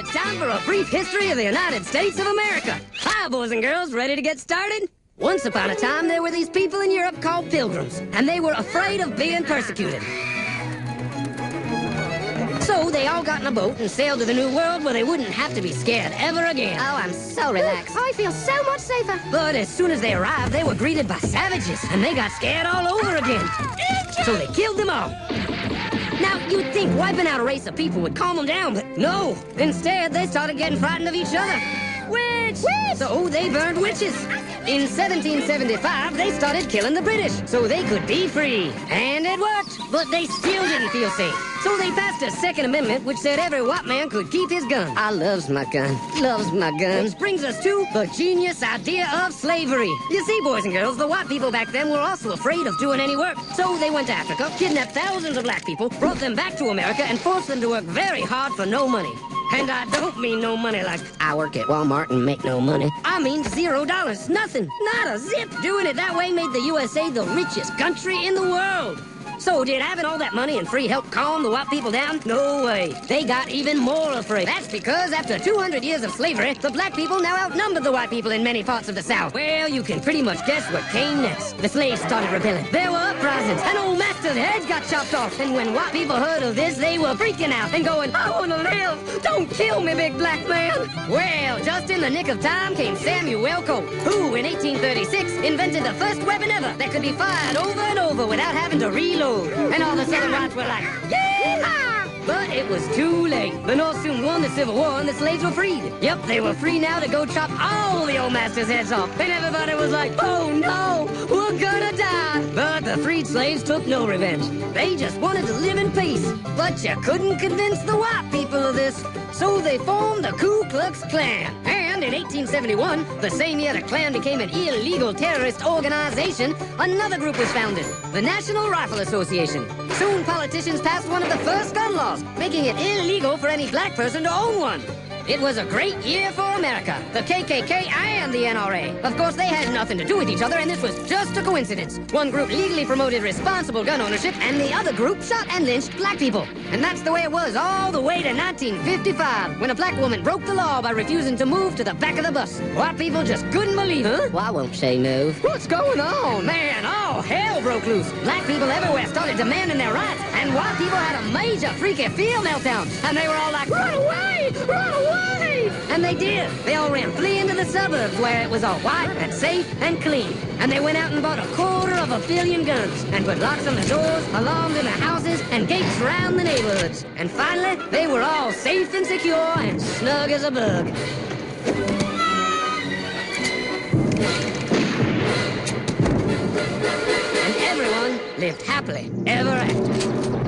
it's time for a brief history of the United States of America. Hi, boys and girls, ready to get started? Once upon a time, there were these people in Europe called pilgrims, and they were afraid of being persecuted. So they all got in a boat and sailed to the New World where they wouldn't have to be scared ever again. Oh, I'm so relaxed. I feel so much safer. But as soon as they arrived, they were greeted by savages, and they got scared all over again. So they killed them all. Now, you'd think wiping out a race of people would calm them down, but no. Instead, they started getting frightened of each other. Witch! So they burned witches. In 1775, they started killing the British so they could be free. And it worked, but they still didn't feel safe. So they passed a Second Amendment which said every white man could keep his gun. I loves my gun. Loves my gun. Which brings us to the genius idea of slavery. You see, boys and girls, the white people back then were also afraid of doing any work. So they went to Africa, kidnapped thousands of black people, brought them back to America, and forced them to work very hard for no money. And I don't mean no money like I work at Walmart and make no money. I mean $0. Nothing. Not a zip. Doing it that way made the USA the richest country in the world. So did having all that money and free help calm the white people down? No way. They got even more afraid. That's because after 200 years of slavery, the black people now outnumbered the white people in many parts of the South. Well, you can pretty much guess what came next. The slaves started rebelling. There were uprisings, and old masters' heads got chopped off. And when white people heard of this, they were freaking out and going, I want to live. Don't kill me, big black man. Well, just in the nick of time came Samuel Colt, who in 1836 invented the first weapon ever that could be fired over and over without having to reload. And all the Southern whites were like, yeah! But it was too late. The North soon won the Civil War and the slaves were freed. Yep, they were free now to go chop all the old masters' heads off. And everybody was like, oh no, we're gonna die. But the freed slaves took no revenge. They just wanted to live in peace. But you couldn't convince the white people of this. So they formed the Ku Klux Klan. And in 1871, the same year the Klan became an illegal terrorist organization, another group was founded, the National Rifle Association. Soon politicians passed one of the first gun laws, making it illegal for any black person to own one. It was a great year for America, the KKK and the NRA. Of course, they had nothing to do with each other, and this was just a coincidence. One group legally promoted responsible gun ownership, and the other group shot and lynched black people. And that's the way it was all the way to 1955, when a black woman broke the law by refusing to move to the back of the bus. White people just couldn't believe it. Huh? Well, I won't say no. What's going on? Man, all hell broke loose. Black people everywhere started demanding their rights, and white people had a major freaky fear meltdown. And they were all like, run away! Run away! And they did. They all ran fleeing to the suburbs where it was all white and safe and clean. And they went out and bought 250 million guns and put locks on the doors, alarms in the houses, and gates around the neighborhoods. And finally, they were all safe and secure and snug as a bug. And everyone lived happily ever after.